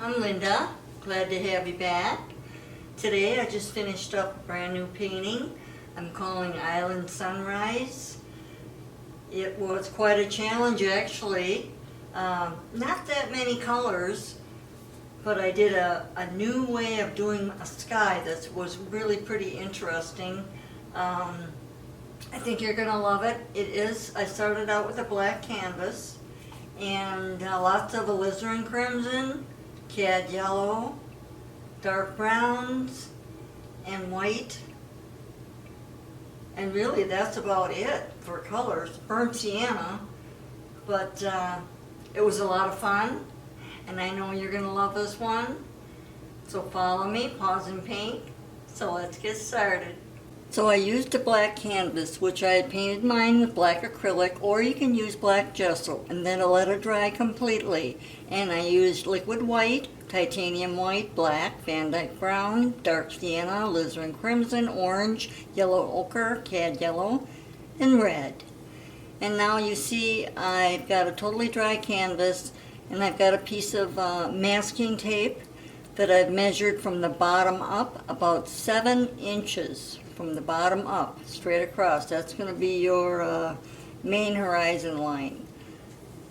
I'm Linda. Glad to have you back. Today I just finished up a brand new painting I'm calling Island Sunrise. It was quite a challenge actually. Not that many colors, but I did a new way of doing a sky that was really pretty interesting. I think you're going to love it. I started out with a black canvas and lots of alizarin crimson, cad yellow, dark browns, and white. And really that's about it for colors. Burnt sienna, but it was a lot of fun, and I know you're going to love this one. So follow me, pause and paint. So let's get started. So I used a black canvas, which I had painted mine with black acrylic, or you can use black gesso, and then I let it dry completely. And I used liquid white, titanium white, black, Van Dyke brown, dark sienna, alizarin crimson, orange, yellow ochre, cad yellow, and red. And now you see I've got a totally dry canvas, and I've got a piece of masking tape that I've measured from the bottom up about 7 inches. From the bottom up, straight across. That's going to be your main horizon line.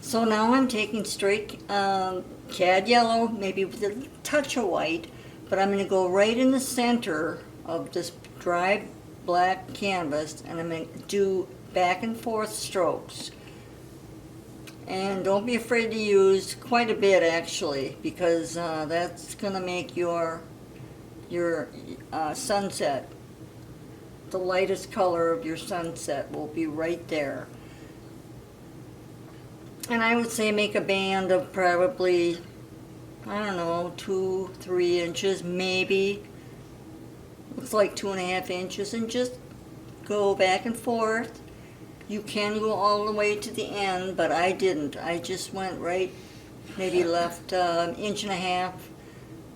So now I'm taking straight cad yellow, maybe with a touch of white, but I'm going to go right in the center of this dry black canvas, and I'm going to do back and forth strokes. And don't be afraid to use quite a bit actually, because that's going to make your sunset. The lightest color of your sunset will be right there. And I would say make a band of probably, I don't know, 2-3 inches maybe. Looks like 2.5 inches, and just go back and forth. You can go all the way to the end, but I didn't. I just went right, maybe left 1.5 inches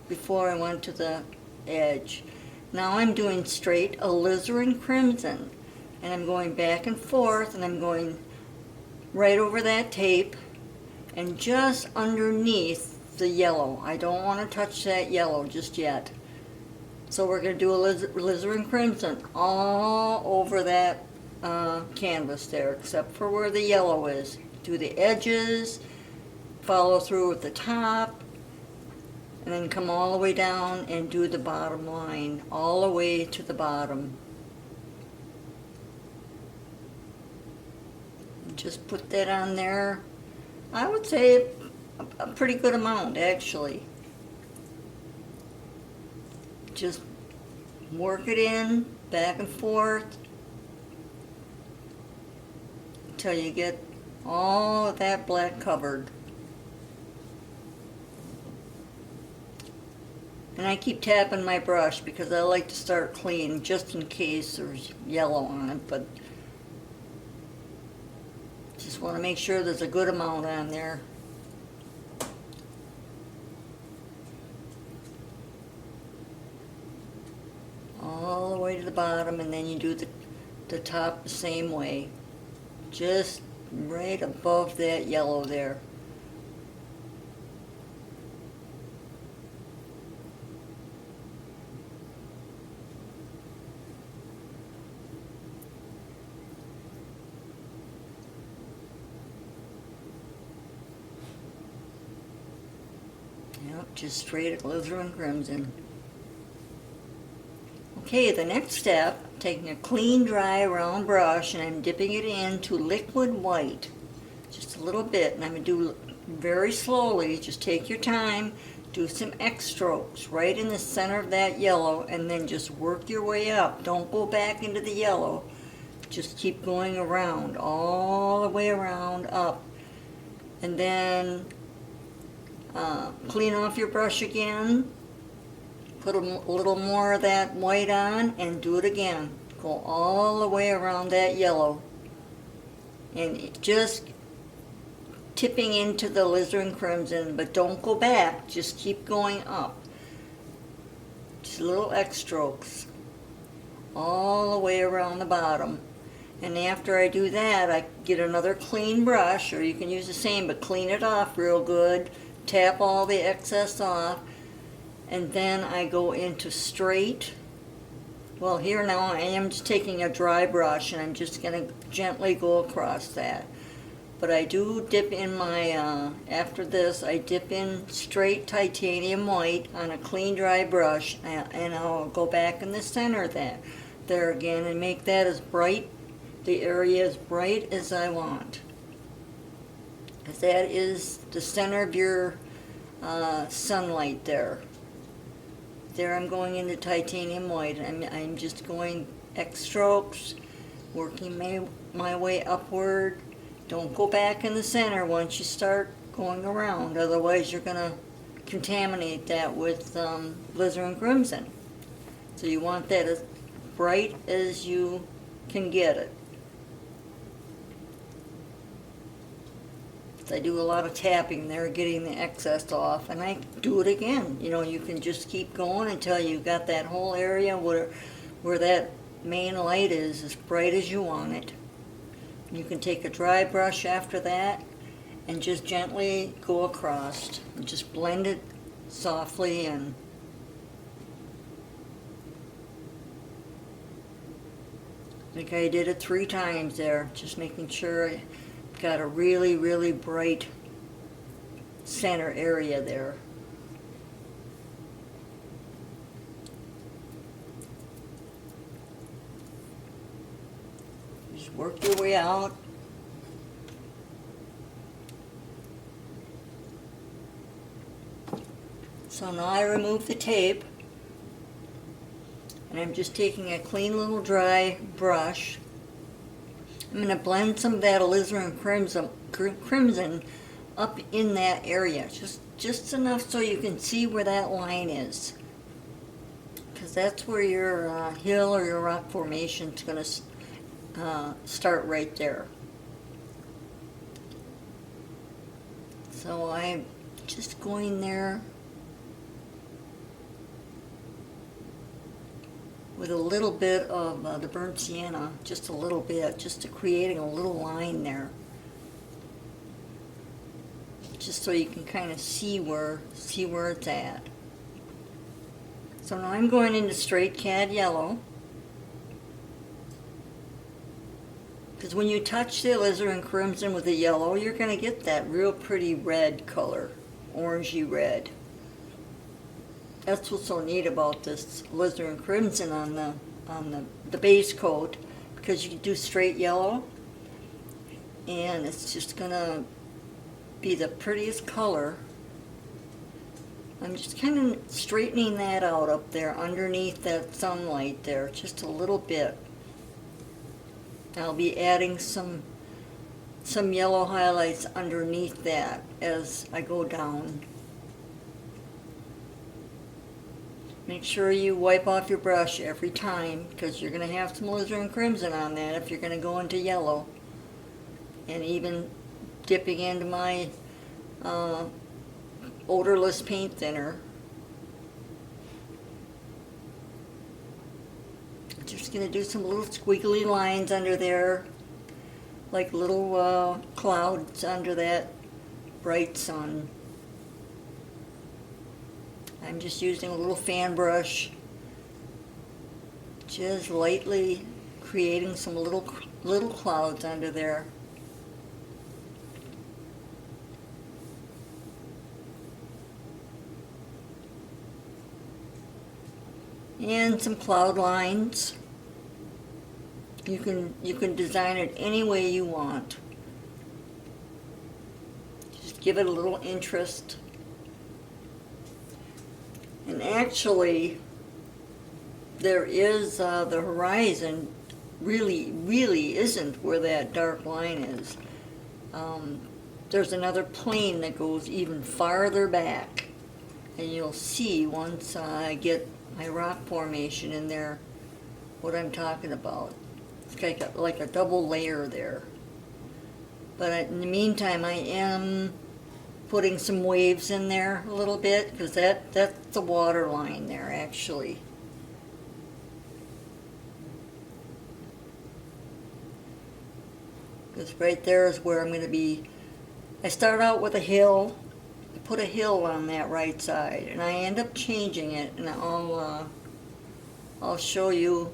before I went to the edge. Now I'm doing straight alizarin crimson, and I'm going back and forth, and I'm going right over that tape and just underneath the yellow. I don't want to touch that yellow just yet. So we're going to do alizarin crimson all over that canvas there, except for where the yellow is. Do the edges, follow through with the top, and then come all the way down and do the bottom line, all the way to the bottom. Just put that on there. I would say a pretty good amount, actually. Just work it in, back and forth, until you get all of that black covered. And I keep tapping my brush because I like to start clean just in case there's yellow on it, but just want to make sure there's a good amount on there. All the way to the bottom, and then you do the top the same way. Just right above that yellow there. Yep, just straight alizarin crimson. Okay, the next step, I'm taking a clean, dry, round brush, and I'm dipping it into liquid white. Just a little bit, and I'm going to do very slowly. Just take your time, do some X strokes right in the center of that yellow, and then just work your way up. Don't go back into the yellow. Just keep going around, all the way around, up. And then clean off your brush again, put a little more of that white on, and do it again. Go all the way around that yellow, and just tipping into the alizarin crimson, but don't go back, just keep going up. Just little X strokes all the way around the bottom. And after I do that, I get another clean brush, or you can use the same, but clean it off real good. tap all the excess off, and then I go into straight. Well, here now I am just taking a dry brush and I'm just going to gently go across that. But I do dip in my, after this, I dip in straight titanium white on a clean dry brush, and I'll go back in the center there again and make that as bright, the area as bright as I want. Because that is the center of your sunlight there. There I'm going into titanium white, and I'm just going X strokes, working my way upward. Don't go back in the center once you start going around, otherwise you're going to contaminate that with alizarin crimson. So you want that as bright as you can get it. I do a lot of tapping there, getting the excess off, and I do it again. You know, you can just keep going until you got that whole area where that main light is as bright as you want it. You can take a dry brush after that and just gently go across and just blend it softly, and I think I did it 3 times there, just making sure I got a really, really bright center area there. Just work your way out. So now I remove the tape, and I'm just taking a clean little dry brush. I'm going to blend some of that alizarin crimson up in that area, just enough so you can see where that line is, because that's where your hill or your rock formation is going to start, right there. So I'm just going there with a little bit of the burnt sienna, just a little bit, just to creating a little line there, just so you can kind of see where it's at. So now I'm going into straight cad yellow, because when you touch the alizarin crimson with the yellow, you're going to get that real pretty red color, orangey red. That's what's so neat about this alizarin crimson on the base coat, because you can do straight yellow, and it's just gonna be the prettiest color. I'm just kind of straightening that out up there underneath that sunlight there, just a little bit. I'll be adding some yellow highlights underneath that as I go down. Make sure you wipe off your brush every time, because you're going to have some alizarin crimson on that if you're going to go into yellow. And even dipping into my odorless paint thinner. I'm just going to do some little squiggly lines under there, like little clouds under that bright sun. I'm just using a little fan brush, just lightly creating some little clouds under there. And some cloud lines. You can design it any way you want. Just give it a little interest. And actually, there is the horizon really isn't where that dark line is. There's another plane that goes even farther back, and you'll see once I get my rock formation in there what I'm talking about. It's like a double layer there. But in the meantime, I am putting some waves in there a little bit, because that's the water line there actually. Because right there is where I'm going to be. I start out with a hill, put a hill on that right side, and I end up changing it, and I'll show you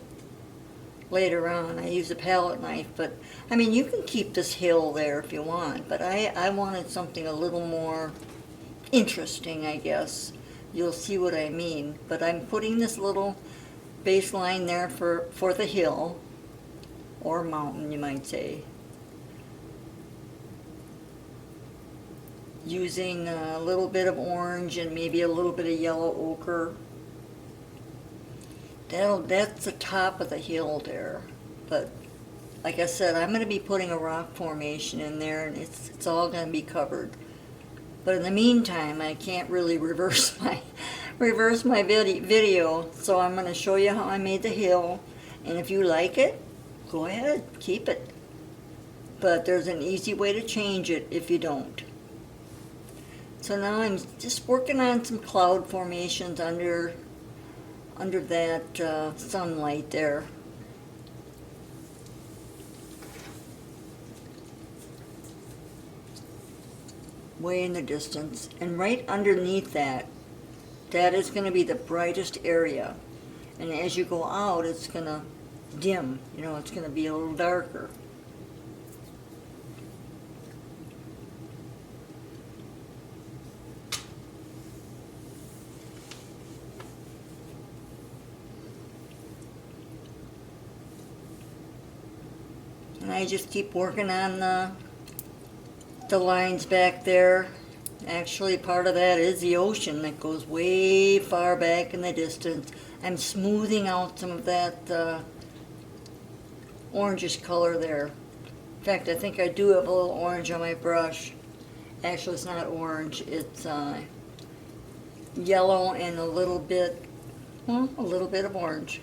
later on. I use a palette knife, but I mean, you can keep this hill there if you want, but I wanted something a little more interesting, I guess. You'll see what I mean, but I'm putting this little baseline there for the hill, or mountain, you might say. Using a little bit of orange and maybe a little bit of yellow ochre. That's the top of the hill there. But like I said, I'm going to be putting a rock formation in there, and it's all going to be covered. But in the meantime, I can't really reverse my video, so I'm going to show you how I made the hill. And if you like it, go ahead, keep it. But there's an easy way to change it if you don't. So now I'm just working on some cloud formations under that sunlight there. Way in the distance. And right underneath that is going to be the brightest area. And as you go out, it's going to dim. You know, it's going to be a little darker. And I just keep working on the lines back there. Actually, part of that is the ocean that goes way far back in the distance. I'm smoothing out some of that orangish color there. In fact, I think I do have a little orange on my brush. Actually, it's not orange. It's yellow and a little bit of orange.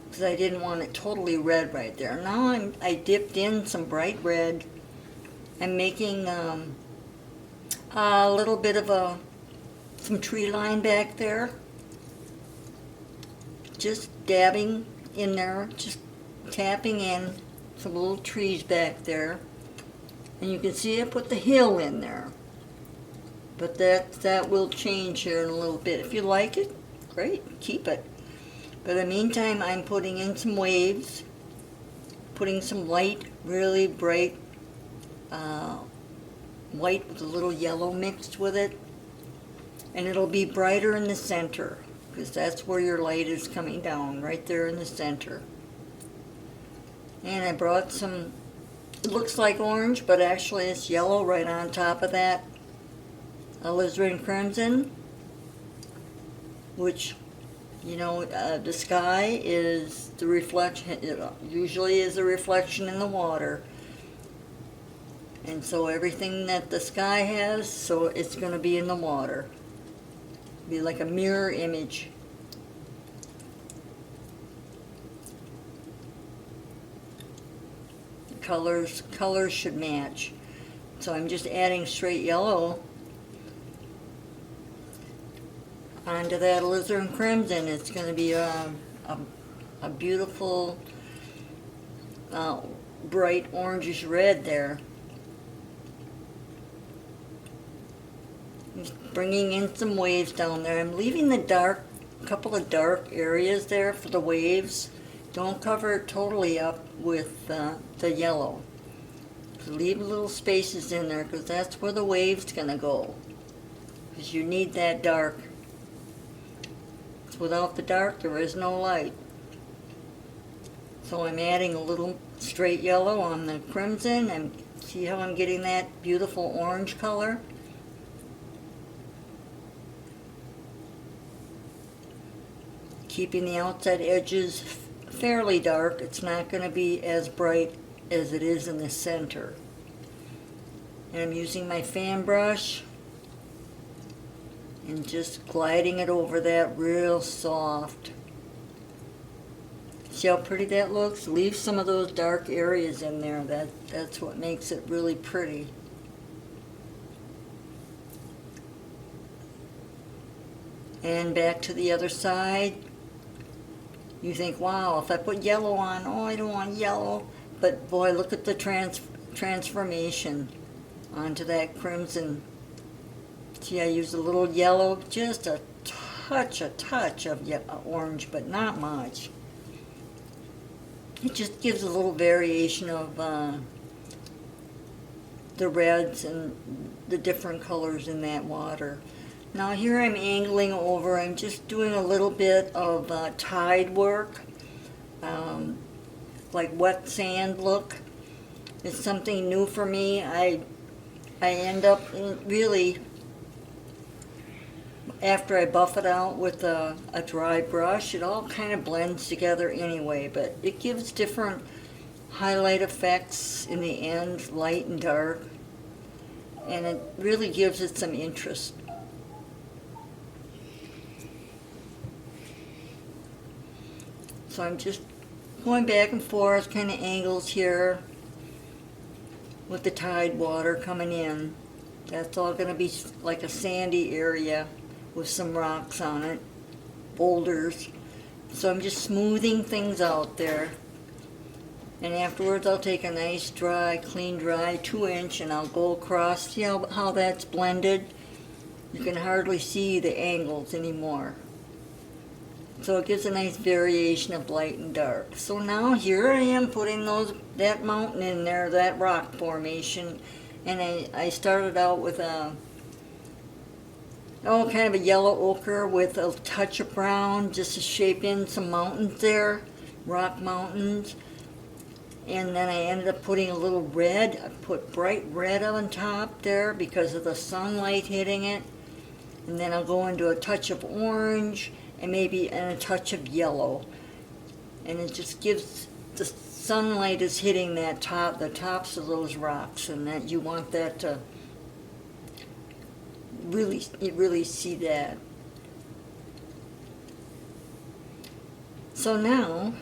Because I didn't want it totally red right there. Now I dipped in some bright red. I'm making a little bit of some tree line back there. Just dabbing in there, just tapping in some little trees back there. And you can see I put the hill in there. But that will change here in a little bit. If you like it, great, keep it. But in the meantime, I'm putting in some waves, putting some light, really bright white with a little yellow mixed with it. And it'll be brighter in the center, because that's where your light is coming down, right there in the center. And I brought some, it looks like orange, but actually it's yellow right on top of that. Alizarin crimson, which, you know, the sky is the reflection, it usually is a reflection in the water. And so everything that the sky has, so it's going to be in the water. Be like a mirror image. Colors should match. So I'm just adding straight yellow onto that alizarin crimson. It's going to be a beautiful bright orangish red there. Just bringing in some waves down there. I'm leaving the couple of dark areas there for the waves. Don't cover it totally up with the yellow. So leave little spaces in there, because that's where the wave's going to go. Because you need that dark. Without the dark, there is no light. So I'm adding a little straight yellow on the crimson, and see how I'm getting that beautiful orange color? Keeping the outside edges fairly dark. It's not going to be as bright as it is in the center. And I'm using my fan brush and just gliding it over that real soft. See how pretty that looks? Leave some of those dark areas in there. That's what makes it really pretty. And back to the other side. You think, wow, if I put yellow on, oh, I don't want yellow. But boy, look at the transformation onto that crimson See, I used a little yellow, just a touch of orange, but not much. It just gives a little variation of the reds and the different colors in that water. Now here I'm angling over, I'm just doing a little bit of tide work, like wet sand look. It's something new for me. I end up really, after I buff it out with a dry brush, it all kind of blends together anyway, but it gives different highlight effects in the end, light and dark, and it really gives it some interest. So I'm just going back and forth, kind of angles here with the tide water coming in. That's all going to be like a sandy area with some rocks on it, boulders. So I'm just smoothing things out there. And afterwards I'll take a nice dry, clean dry 2-inch and I'll go across. See how that's blended? You can hardly see the angles anymore. So it gives a nice variation of light and dark. So now here I am putting that mountain in there, that rock formation. And I started out with kind of a yellow ochre with a touch of brown, just to shape in some mountains there, rock mountains. And then I ended up putting a little red. I put bright red on top there because of the sunlight hitting it. And then I'll go into a touch of orange and maybe a touch of yellow. And it just gives, the sunlight is hitting the tops of those rocks, and that you want that to really see that. So now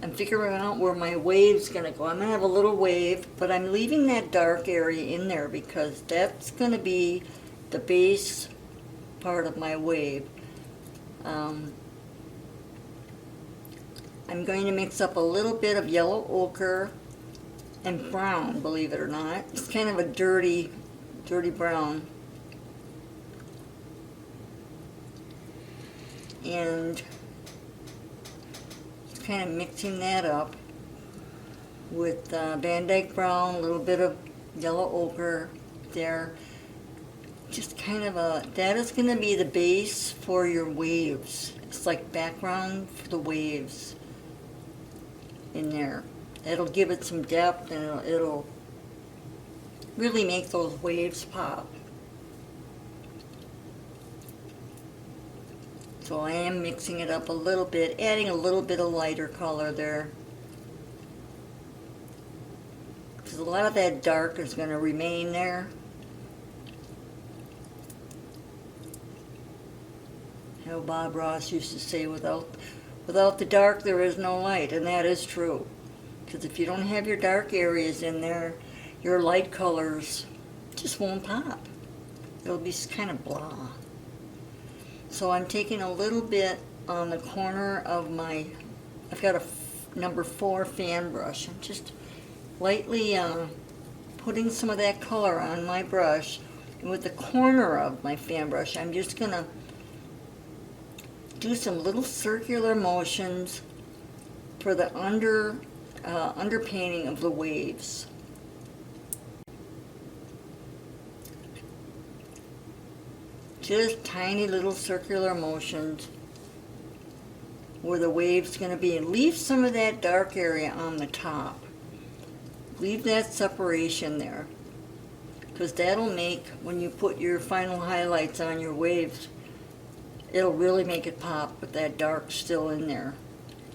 I'm figuring out where my wave's going to go. I'm going to have a little wave, but I'm leaving that dark area in there because that's going to be the base part of my wave. I'm going to mix up a little bit of yellow ochre and brown, believe it or not. It's kind of a dirty brown. And just kind of mixing that up with Van Dyke brown, a little bit of yellow ochre there. Just kind of that is going to be the base for your waves. It's like background for the waves in there. It'll give it some depth, and it'll really make those waves pop. So I am mixing it up a little bit, adding a little bit of lighter color there. Because a lot of that dark is going to remain there. How Bob Ross used to say, without the dark there is no light, and that is true. Because if you don't have your dark areas in there, your light colors just won't pop. It'll be kind of blah. So I'm taking a little bit on the corner of I've got a number 4 fan brush. I'm just lightly putting some of that color on my brush, and with the corner of my fan brush I'm just going to do some little circular motions for the underpainting of the waves. Just tiny little circular motions where the wave's going to be, and leave some of that dark area on the top. Leave that separation there, because that'll make, when you put your final highlights on your waves, it'll really make it pop with that dark still in there.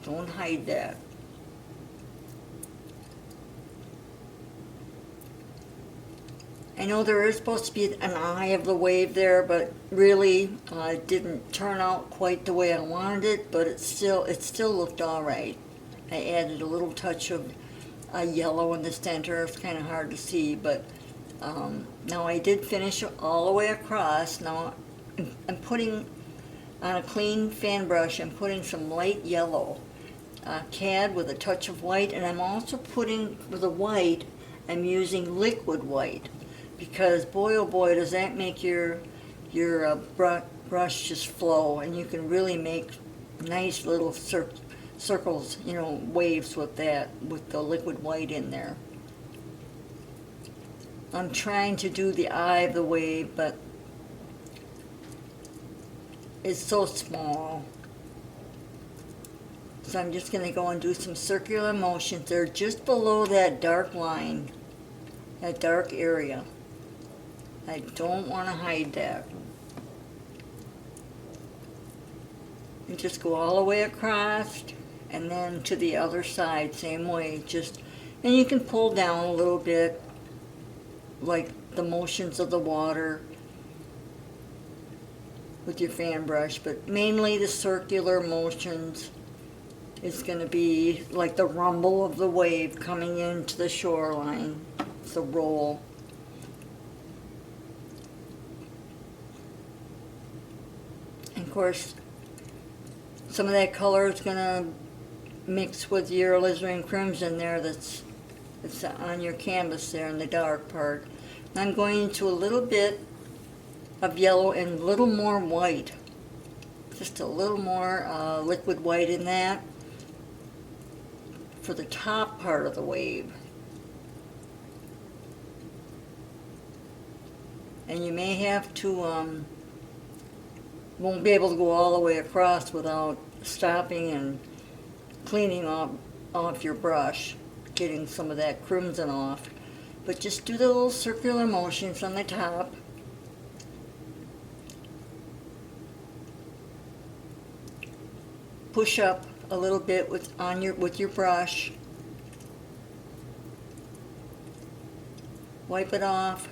Don't hide that. I know there is supposed to be an eye of the wave there, but really it didn't turn out quite the way I wanted it, but it still looked all right. I added a little touch of yellow in the center. It's kind of hard to see, but now I did finish all the way across. Now I'm putting on a clean fan brush, I'm putting some light yellow cad with a touch of white, and I'm also putting, with the white, I'm using liquid white, because boy oh boy does that make your your brush just flow, and you can really make nice little circles, you know, waves with that, with the liquid white in there. I'm trying to do the eye of the wave, but it's so small. So I'm just going to go and do some circular motions there just below that dark line, that dark area. I don't want to hide that. And just go all the way across, and then to the other side, same way. And you can pull down a little bit, like the motions of the water with your fan brush, but mainly the circular motions is going to be like the rumble of the wave coming into the shoreline. It's a roll. And of course, some of that color is going to mix with your alizarin crimson there that's on your canvas there in the dark part. I'm going into a little bit of yellow and a little more white. Just a little more liquid white in that for the top part of the wave. And you may have to, won't be able to go all the way across without stopping and cleaning off your brush, getting some of that crimson off. But just do the little circular motions on the top. Push up a little bit with your brush. Wipe it off.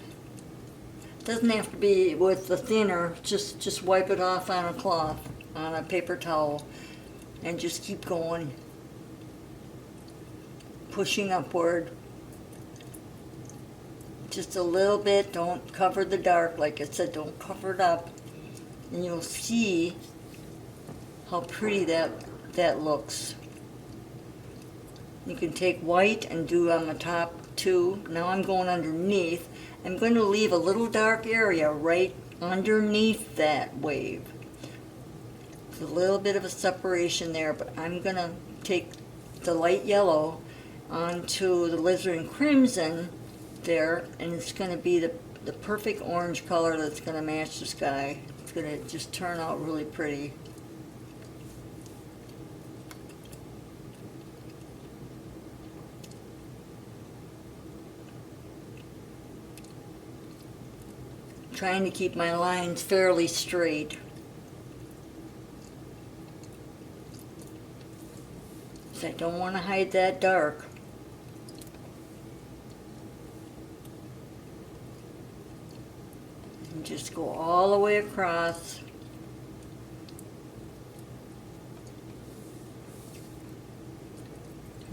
Doesn't have to be with the thinner. Just wipe it off on a cloth, on a paper towel, and just keep going. Pushing upward. Just a little bit. Don't cover the dark, like I said. Don't cover it up, and you'll see how pretty that looks. You can take white and do on the top too. Now I'm going underneath. I'm going to leave a little dark area right underneath that wave. It's a little bit of a separation there, but I'm going to take the light yellow onto the alizarin crimson there, and it's going to be the perfect orange color that's going to match the sky. It's going to just turn out really pretty. Trying to keep my lines fairly straight. So I don't want to hide that dark. And just go all the way across.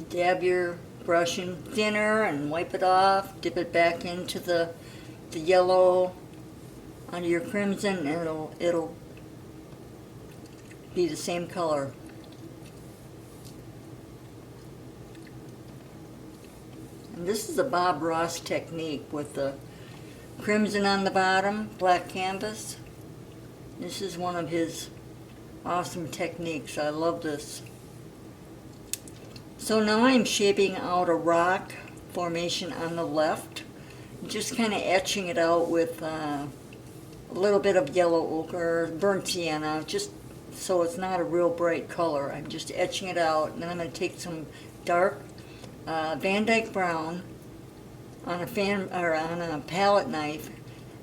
Dab your brush in thinner and wipe it off. Dip it back into the yellow onto your crimson, and it'll be the same color. And this is a Bob Ross technique with the crimson on the bottom, black canvas. This is one of his awesome techniques. I love this. So now I'm shaping out a rock formation on the left, just kind of etching it out with a little bit of yellow ochre, burnt sienna, just so it's not a real bright color. I'm just etching it out, and then I'm going to take some dark Van Dyke brown on a palette knife.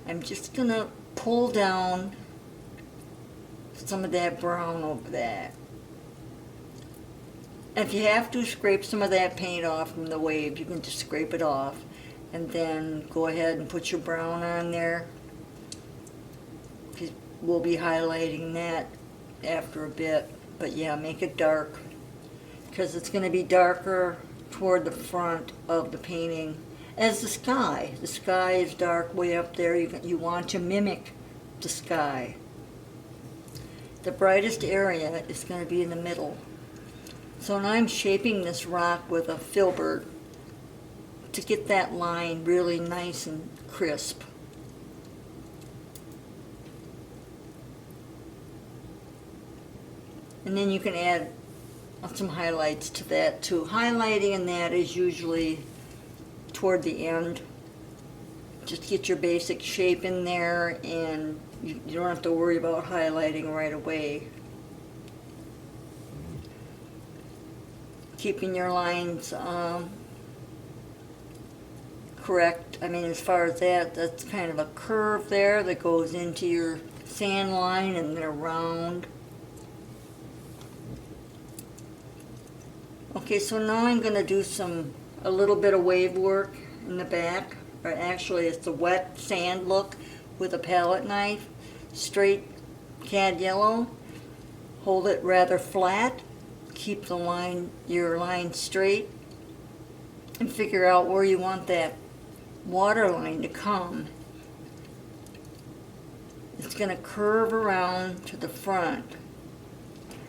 I'm just going to pull down some of that brown over that. If you have to scrape some of that paint off from the wave, you can just scrape it off, and then go ahead and put your brown on there. We'll be highlighting that after a bit, but yeah, make it dark, because it's going to be darker toward the front of the painting as the sky. The sky is dark way up there. You want to mimic the sky. The brightest area is going to be in the middle. So now I'm shaping this rock with a filbert to get that line really nice and crisp. And then you can add some highlights to that too. Highlighting in that is usually toward the end. Just get your basic shape in there, and you don't have to worry about highlighting right away. Keeping your lines correct. I mean, as far as that's kind of a curve there that goes into your sand line and then around. Okay, so now I'm going to do a little bit of wave work in the back. Or actually, it's a wet sand look with a palette knife. Straight cad yellow. Hold it rather flat. Keep your line straight. And figure out where you want that water line to come. It's going to curve around to the front.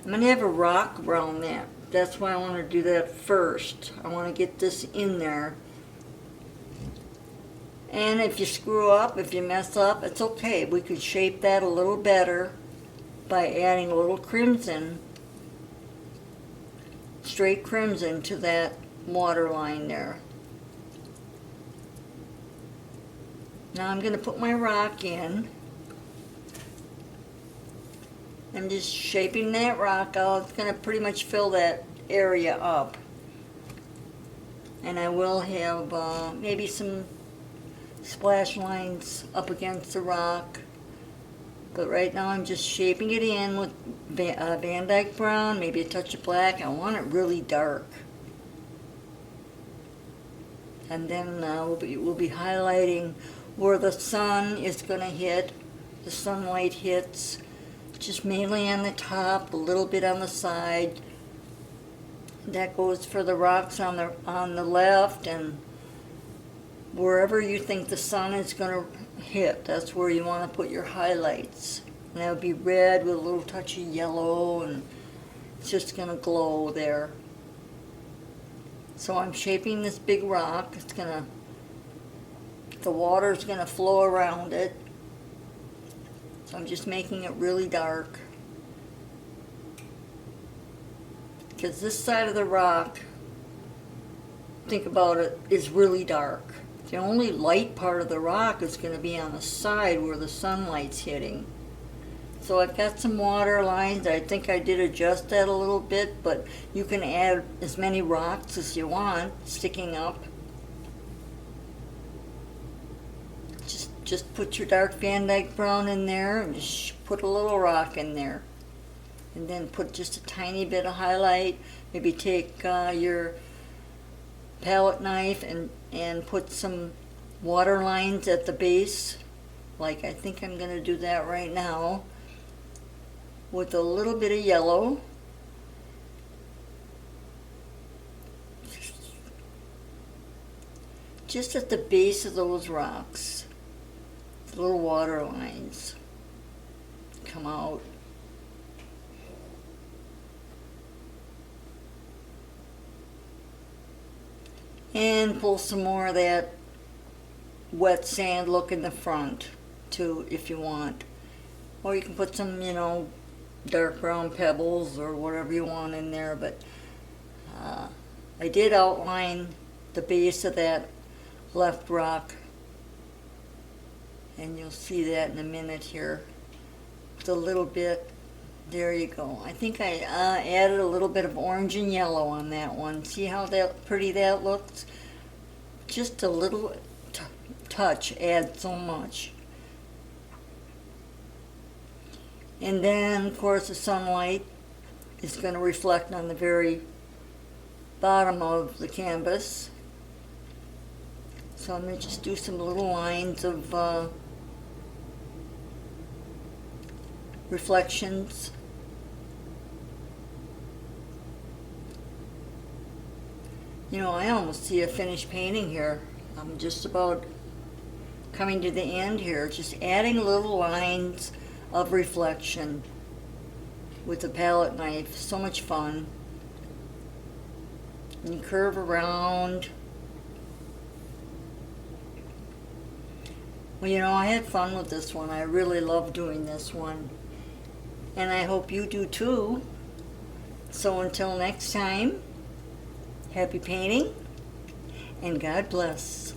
I'm going to have a rock around that. That's why I want to do that first. I want to get this in there. And if you screw up, if you mess up, it's okay. We could shape that a little better by adding a little crimson, straight crimson to that water line there. Now I'm going to put my rock in. I'm just shaping that rock out. It's going to pretty much fill that area up. And I will have maybe some splash lines up against the rock. But right now I'm just shaping it in with Van Dyke brown, maybe a touch of black. I want it really dark. And then we'll be highlighting where the sun is going to hit. The sunlight hits just mainly on the top, a little bit on the side. That goes for the rocks on the left, and wherever you think the sun is going to hit, that's where you want to put your highlights. And that would be red with a little touch of yellow, and it's just going to glow there. So I'm shaping this big rock. The water's going to flow around it. So I'm just making it really dark. Because this side of the rock, think about it, is really dark. The only light part of the rock is going to be on the side where the sunlight's hitting. So I've got some water lines. I think I did adjust that a little bit, but you can add as many rocks as you want sticking up. Just put your dark Van Dyke brown in there and just put a little rock in there. And then put just a tiny bit of highlight. Maybe take your palette knife and put some water lines at the base. Like I think I'm going to do that right now. With a little bit of yellow. Just at the base of those rocks. Little water lines come out. And pull some more of that wet sand look in the front too, if you want. Or you can put some, dark brown pebbles or whatever you want in there. But I did outline the base of that left rock. And you'll see that in a minute here. It's a little bit, there you go. I think I added a little bit of orange and yellow on that one. See how pretty that looks? Just a little touch adds so much. And then, of course, the sunlight is going to reflect on the very bottom of the canvas. So I'm going to just do some little lines of reflections. I almost see a finished painting here. I'm just about coming to the end here. Just adding little lines of reflection with the palette knife. So much fun. And you curve around. Well, I had fun with this one. I really love doing this one. And I hope you do too. So until next time, happy painting and God bless.